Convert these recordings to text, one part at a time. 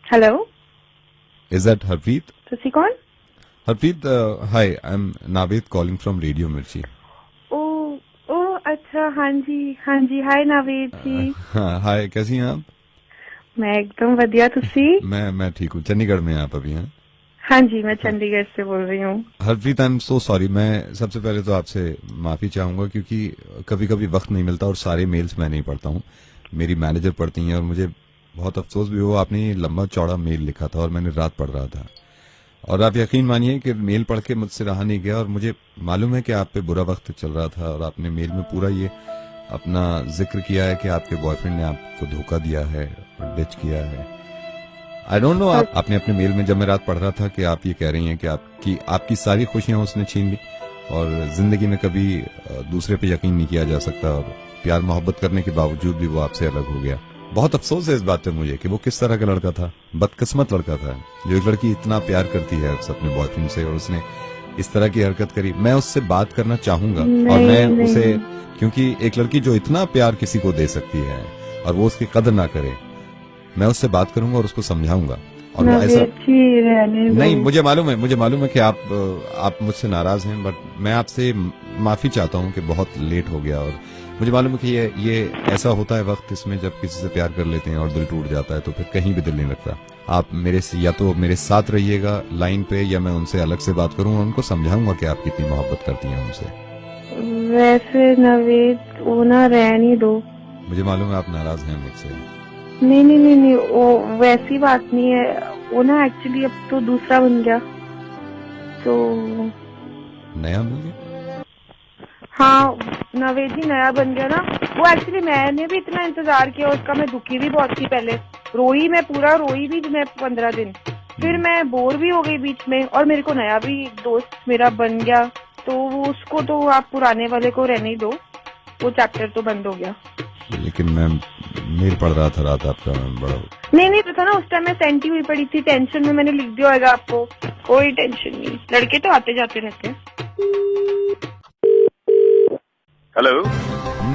Hello, Is that Harpreet? ਤੁਸੀਂ कौन? Harpreet, hi, I'm Naveed calling from Radio Mirchi. ओ अच्छा, हाँ जी, हाय नावेद जी। हाय, कैसी हैं आप? मैं एकदम बढ़िया, तुसी? मैं ठीक हूँ। चंडीगढ़ में हैं आप अभी हैं? हाँ जी, मैं चंडीगढ़ से बोल रही हूँ। Harpreet, I am so sorry. मैं सबसे पहले तो आपसे माफी चाहूंगा क्योंकि कभी कभी वक्त नहीं मिलता और सारे मेल्स मैं नहीं पढ़ता हूँ, मेरी मैनेजर पढ़ती हैं और मुझे बहुत अफसोस भी हुआ। आपने लंबा चौड़ा मेल लिखा था और मैंने रात पढ़ रहा था और आप यकीन मानिए कि मेल पढ़ के मुझसे रहा नहीं गया और मुझे मालूम है कि आप पे बुरा वक्त चल रहा था और आपने मेल में पूरा ये अपना जिक्र किया है कि आपके बॉयफ्रेंड ने आपको धोखा दिया है और डिच किया है। आई डोंट नो, आपने अपने मेल में, जब मैं रात पढ़ रहा था, कि आप ये कह रही हैं कि आपकी सारी खुशियां उसने छीन ली और जिंदगी में कभी दूसरे पे यकीन नहीं किया जा सकता और प्यार मोहब्बत करने के बावजूद भी वो आपसे अलग हो गया। बहुत अफसोस है इस बात पे मुझे कि वो किस तरह का लड़का था, बदकिस्मत लड़का था। जो एक लड़की इतना प्यार करती है अपने बॉयफ्रेंड से और उसने इस तरह की हरकत करी। मैं उससे बात करना चाहूंगा और मैं उसे, क्योंकि एक लड़की जो इतना प्यार किसी को दे सकती है और वो उसकी कदर ना करे, मैं उससे बात करूंगा और उसको समझाऊंगा। और वो ऐसा नहीं, मुझे मालूम है कि आप मुझसे नाराज हैं, बट मैं आपसे माफी चाहता हूं कि बहुत लेट हो गया। और मुझे मालूम है कि ये ऐसा होता है वक्त इसमें, जब किसी से प्यार कर लेते हैं और दिल टूट जाता है तो फिर कहीं भी दिल नहीं लगता। आप या तो मेरे साथ रहिएगा लाइन पे, या मैं उनसे अलग से बात करूंगा, उनको समझाऊंगा कि आप कितनी मोहब्बत करती हैं उनसे। वैसे नवेद, वो ना रहने दो। मुझे मालूम है आप नाराज हैं मुझसे। नहीं, वो वैसी बात नहीं है। वो ना एक्चुअली अब तो दूसरा बन गया, तो नया बन गया। हाँ नवेद जी, नया बन गया ना। वो एक्चुअली मैंने भी इतना इंतजार किया उसका, मैं दुखी भी बहुत थी पहले। रोई भी मैं 15 दिन, फिर मैं बोर भी हो गई बीच में और मेरे को नया भी दोस्त मेरा बन गया। तो वो उसको तो आप पुराने वाले को रहने ही दो, वो चैप्टर तो बंद हो गया। लेकिन मैं मेल पढ़ रहा था रात आपका बड़ा। नहीं पता ना, उस टाइम मैं सेंटी हुई पड़ी थी, टेंशन में मैंने लिख दिया होगा आपको। कोई टेंशन नहीं, लड़के तो आते जाते रहते हैं। हेलो,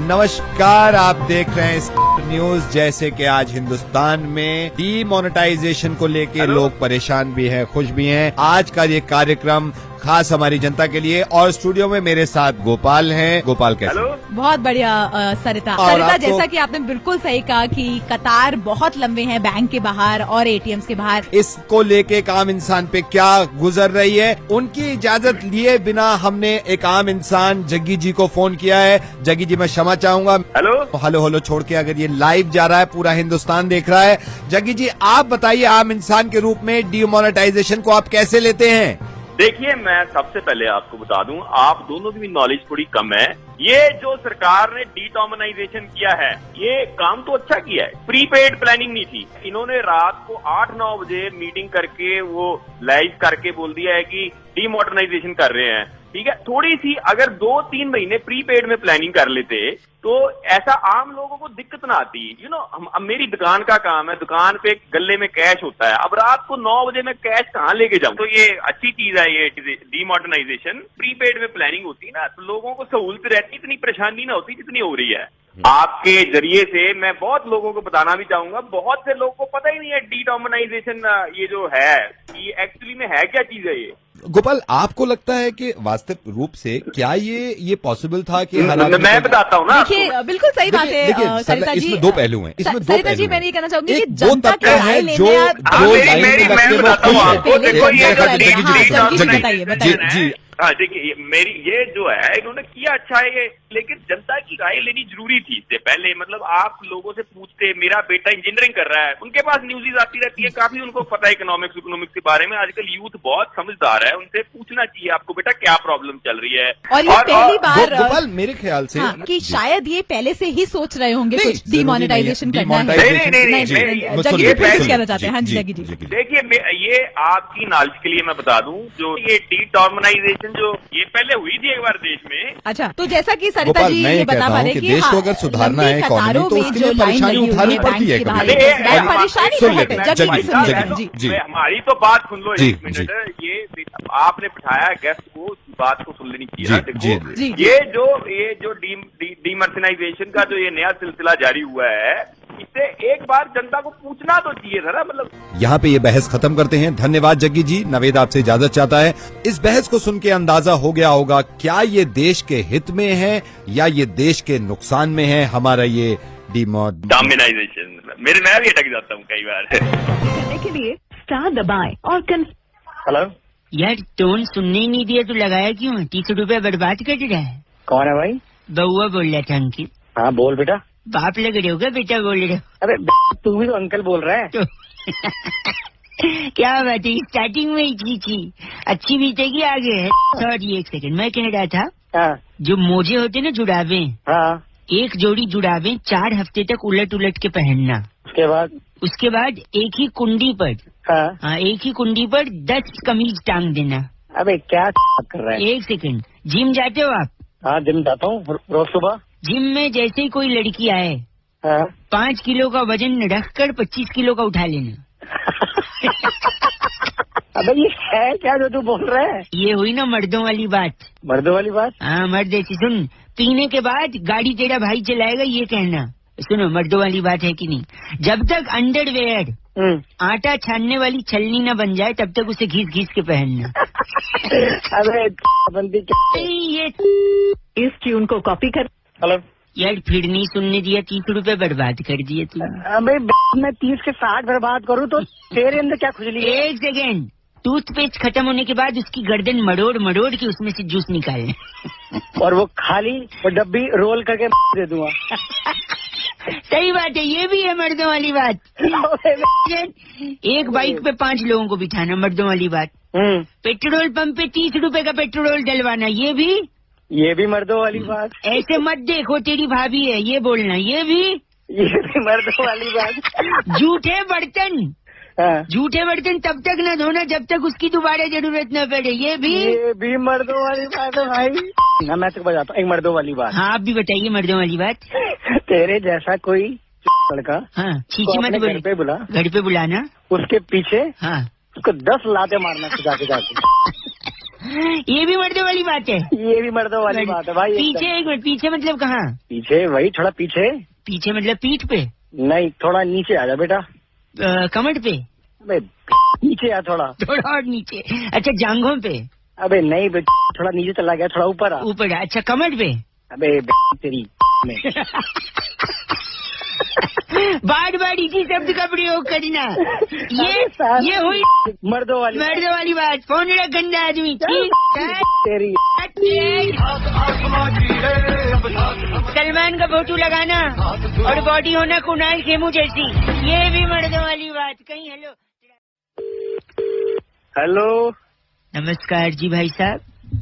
नमस्कार, आप देख रहे हैं न्यूज। जैसे कि आज हिंदुस्तान में डीमोनेटाइजेशन को लेके लोग परेशान भी हैं, खुश भी हैं। आज का ये कार्यक्रम खास हमारी जनता के लिए, और स्टूडियो में मेरे साथ गोपाल हैं। गोपाल कैसे? बहुत बढ़िया सरिता। जैसा कि आपने बिल्कुल सही कहा कि कतार बहुत लंबे हैं बैंक के बाहर और एटीएम्स के बाहर। इसको लेके एक आम इंसान पे क्या गुजर रही है, उनकी इजाजत लिए बिना हमने एक आम इंसान जग्गी जी को फोन किया है। जग्गी जी, मैं क्षमा चाहूंगा। हेलो छोड़ के अगर ये लाइव जा रहा है, पूरा हिंदुस्तान देख रहा है। जग्गी जी, आप बताइए, आम इंसान के रूप में डीमोनेटाइजेशन को आप कैसे लेते हैं? देखिए, मैं सबसे पहले आपको बता दूं, आप दोनों की भी नॉलेज थोड़ी कम है। ये जो सरकार ने डीटॉमनाइजेशन किया है, ये काम तो अच्छा किया है। प्रीपेड प्लानिंग नहीं थी। इन्होंने रात को 8-9 बजे मीटिंग करके वो लाइव करके बोल दिया है कि डीमोडर्नाइजेशन कर रहे हैं। ठीक है, थोड़ी सी अगर 2-3 महीने प्रीपेड में प्लानिंग कर लेते तो ऐसा आम लोगों को दिक्कत ना आती। अब मेरी दुकान का काम है, दुकान पे गले में कैश होता है। अब रात को 9 बजे मैं कैश कहाँ लेके जाऊं? तो ये अच्छी चीज है, ये डीमोडर्नाइजेशन। प्रीपेड में प्लानिंग होती ना, तो लोगों को सहूलत रहती, इतनी परेशानी ना होती जितनी हो रही है। आपके जरिए से मैं बहुत लोगों को बताना भी चाहूंगा, बहुत से लोगों को पता ही नहीं है डीटॉमनाइजेशन ये जो है, ये एक्चुअली में है क्या चीज है। ये गोपाल, आपको लगता है कि वास्तविक रूप से क्या ये पॉसिबल था कि मैं बताता हूँ ना। देखिए, बिल्कुल सही बात है सरिता जी। इसमें दो पहलू हैं। सरिता जी, मैं ये कहना चाहूंगी कि वो तबका है जो बताइए। हाँ, देखिए, मेरी ये जो है, इन्होंने किया अच्छा है ये, लेकिन जनता की राय लेनी जरूरी थी इससे पहले। मतलब आप लोगों से पूछते, मेरा बेटा इंजीनियरिंग कर रहा है, उनके पास न्यूज़ आती रहती है, काफी उनको पता है इकोनॉमिक्स के बारे में। आजकल यूथ बहुत समझदार है, उनसे पूछना चाहिए आपको बेटा क्या प्रॉब्लम चल रही है। और ये पहली बार गोपाल, मेरे ख्याल से कि शायद ये पहले से ही सोच रहे होंगे कुछ डीमोनेटाइजेशन करना है। नहीं, कहना चाहते हैं। हाँ जी जग्गी जी, देखिए, ये आपकी नॉलेज के लिए मैं बता दूं, जो ये डीटॉर्मनाइजेशन जो ये पहले हुई थी एक बार देश में। अच्छा, तो जैसा कि सरिता जी ये बता पा रहे कि देश को अगर सुधारना है इकोनॉमी, तो उसके लिए परेशानी उठानी पड़ती है। हमारी तो बात सुन लो एक मिनट। ये आपने बिठाया गेस्ट को, बात को सुन लेनी चाहिए। देखो ये जो डीमर्सिनाइजेशन का जो ये नया सिलसिला जारी हुआ है, इससे एक बार जनता को पूछना तो चाहिए था ना। मतलब यहाँ पे ये बहस खत्म करते हैं। धन्यवाद जग्गी जी। नवेद आपसे इजाजत चाहता है। इस बहस को सुन के अंदाजा हो गया होगा क्या ये देश के हित में है या ये देश के नुकसान में है हमारा ये डीमर्सिनाइजेशन। मैं भी अटक जाता हूँ कई बार। करने के लिए स्टार दबाएं और हेलो यार टोन सुनने ही नहीं दिया तो लगाया क्यों? 30 रुपया बर्बाद कर रहा है। कौन है भाई? बउआ बोल रहा था अंकित। हाँ बोल बेटा। बाप लग रहे हो क्या? बेटा बोल रहे हो? अरे तू भी तो अंकल बोल रहा है। तो क्या बात है, स्टार्टिंग में ही थी अच्छी बीतेगी आगे है। सॉरी एक सेकंड, मैं कह रहा था हाँ। जो मोजे होते ना जुड़ावे, हाँ। एक जोड़ी जुड़ावे 4 हफ्ते तक उलट उलट के पहनना। उसके बाद एक ही कुंडी पर हाँ एक ही कुंडी पर 10 कमीज टांग देना। अबे क्या कर रहा है? एक सेकंड, जिम जाते हो आप? हाँ जिम जाता हूँ रोज सुबह। जिम में जैसे ही कोई लड़की आए हाँ। 5 किलो का वजन रखकर 25 किलो का उठा लेना। अबे ये है क्या जो तू बोल रहा है? ये हुई ना मर्दों वाली बात। मर्दों वाली बात? हाँ मर्द ऐसी। सुन, पीने के बाद गाड़ी तेरा भाई चलाएगा ये कहना। सुनो मर्दों वाली बात है कि नहीं, जब तक अंडरवेयर आटा छानने वाली छलनी न बन जाए तब तक उसे घिस घिस के पहनना। अबे बंदी ये इस ट्यून को कॉपी कर। हेलो यार फिर नहीं सुनने दिया, 30 रुपए बर्बाद कर दिए तू। अबे मैं 30 के 60 बर्बाद करूँ तो तेरे अंदर क्या खुजली है? एक सेकेंड, टूथपेस्ट खत्म होने के बाद उसकी गर्दन मरोड़ मरोड़ के उसमें से जूस निकाले और वो खाली वो डब्बी रोल करके दे दूंगा। सही बात है, ये भी है मर्दों वाली बात। एक बाइक पे 5 लोगों को बिठाना, मर्दों वाली बात। पेट्रोल पंप पे 30 रुपए का पेट्रोल डलवाना, ये भी मर्दों वाली बात। ऐसे मत देखो तेरी भाभी है ये बोलना, ये भी मर्दों वाली बात। झूठे बर्तन तब तक न धोना जब तक उसकी दोबारा जरूरत न पड़े, ये भी मर्दों वाली बात है भाई। ना मैं तो बताता हूँ एक मर्दों वाली बात। हाँ आप भी बताइए मर्दों वाली बात। तेरे जैसा कोई लड़का हाँ चीची मत बोल, घर पे बुलाना, उसके पीछे हाँ उसको 10 लाते मारना जाके जाके। ये भी मर्दों वाली बात है। ये भी मर्दों वाली बात है भाई। पीछे एक मिनट, पीछे मतलब कहाँ? पीछे वही थोड़ा पीछे। पीछे मतलब पीठ पे? नहीं थोड़ा नीचे आ जा बेटा। कमर पे? अबे नीचे आ थोड़ा और नीचे। अच्छा जांघों पे? अबे नहीं थोड़ा नीचे चला गया, थोड़ा ऊपर आ। ऊपर। अच्छा कमर पे? अबे तेरी में। बार बार इसी शब्द का प्रयोग करना। ये हुई मर्दों वाली बात। फोन रख गंदा आदमी। तेरी सलमान का फोटो लगाना और बॉडी होना कुणाल खेमू जैसी, ये भी मर्दों वाली बात। कहीं हेलो नमस्कार जी भाई साहब।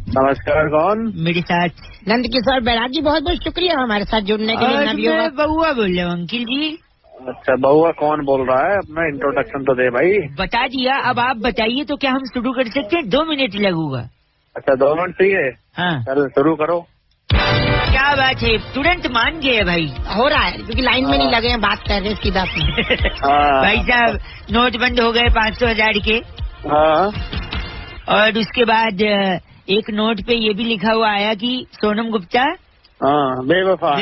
नमस्कार, कौन? मेरे साथ नंद किशोर बैरागी, बहुत बहुत शुक्रिया हमारे साथ जुड़ने के लिए। मैं बउआ बोल रहा हूँ अंकिल जी। अच्छा बउआ कौन बोल रहा है? अपना इंट्रोडक्शन तो दे भाई। बता दिया, अब आप बताइए तो क्या हम शुरू कर सकते हैं? 2 मिनट लगूंगा। अच्छा 2 मिनट चाहिए? हाँ चल शुरू करो। क्या बात है, तुरंत मान गए भाई। हो रहा है क्योंकि लाइन में नहीं लगे हैं, बात कर रहे सीधा। भाई साहब नोट बंद हो गए 500,000 के। हाँ। और उसके बाद एक नोट पे ये भी लिखा हुआ आया कि सोनम गुप्ता बेवफा।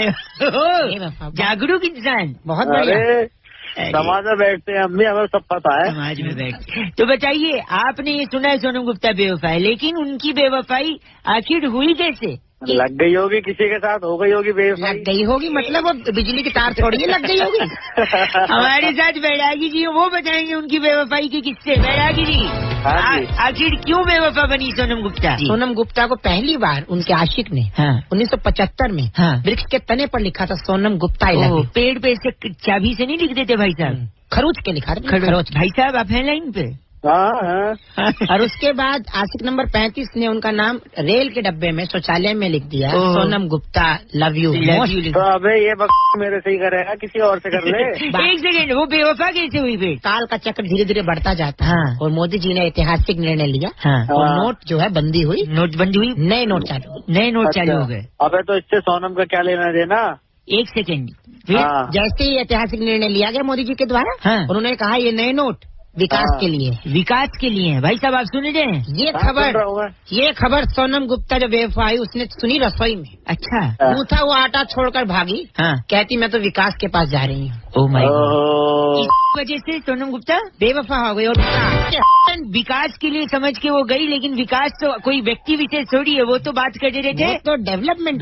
जागरूक इंसान। बहुत बढ़िया। समाज में बैठते हैं हम भी, हमें सब पता है। समाज में बैठते। तो बताइए, आपने ये सुना है सोनम गुप्ता बेवफा है, लेकिन उनकी बेवफाई आखिर हुई कैसे? लग गई होगी किसी के साथ, हो गई होगी बेवफाई। लग गई होगी मतलब वो बिजली की तार छोड़िए लग गई होगी। हमारे साथ बैरागी जी वो बताएंगे उनकी बेवफाई के किस्से। बैरागी जी आखिर क्यों बेवफा बनी सोनम गुप्ता? सोनम गुप्ता को पहली बार उनके आशिक ने 1975 में वृक्ष के तने पर लिखा था सोनम गुप्ता। पेड़ पे से चाबी से नहीं लिख देते भाई साहब, खरोच के लिखा था। खरोच। भाई साहब आप हैं लाइन पे? और उसके बाद आशिक नंबर 35 ने उनका नाम रेल के डब्बे में शौचालय में लिख दिया, सोनम गुप्ता लव यू। तो अबे ये मेरे से ही करेगा, किसी और से कर ले। एक सेकेंड, वो बेवफा कैसे हुई फिर? काल का चक्र धीरे धीरे बढ़ता जाता है और मोदी जी ने ऐतिहासिक निर्णय लिया और नोट जो है बंदी हुई, नोटबंदी हुई, नए नोट चालू हो गए। अबे तो इससे सोनम का क्या लेना देना? एक सेकेंड, जैसे ही ऐतिहासिक निर्णय लिया गया मोदी जी के द्वारा, उन्होंने कहा ये नए नोट विकास के लिए। विकास के लिए भाई साहब आप सुन रहे हैं? ये खबर सोनम गुप्ता जो बेवफा आई उसने सुनी रसोई में। अच्छा। मुँह था वो आटा छोड़कर भागी। हाँ। कहती मैं तो विकास के पास जा रही हूँ। Oh my God. इस वजह से सोनम गुप्ता बेवफा हो गई। और विकास के लिए समझ के वो गई, लेकिन विकास तो कोई व्यक्ति विशेष थोड़ी है, वो तो बात कर रहे थे तो डेवलपमेंट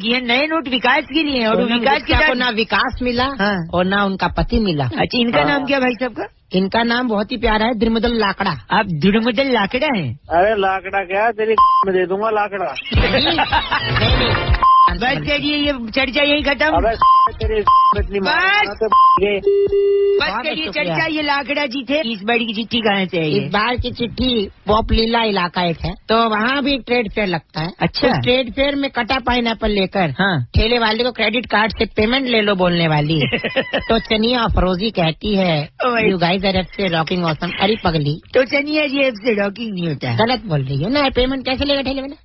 की है। नए नोट विकास के लिए, और विकास के ना विकास मिला और ना उनका पति मिला। अच्छा, इनका नाम क्या भाई साहब का? इनका नाम बहुत ही प्यारा है, दुर्मुदल लाकड़ा। आप दुर्मुदल लाकड़ा है? अरे लाकड़ा क्या, तेरी में दे दूंगा लाकड़ा। बस करिए, ये चर्चा यही खत्म। बस करिए चर्चा, ये लाकड़ा जी थे। इस बार की चिट्ठी कहाँ से है? इस बार की चिट्ठी पॉप लीला इलाका एक है, तो वहाँ भी ट्रेड फेयर लगता है। अच्छा। ट्रेड फेयर में कटा पाइनएप्पल लेकर ठेले वाले को क्रेडिट कार्ड से पेमेंट ले लो बोलने वाली तो चनिया अफरोजी कहती है यू गाइस आर से रॉकिंग ऑसम। अरे पगली, तो चनिया जी से रॉकिंग नहीं होता। गलत बोल रही है ना, पेमेंट कैसे लेगा ठेले वाला?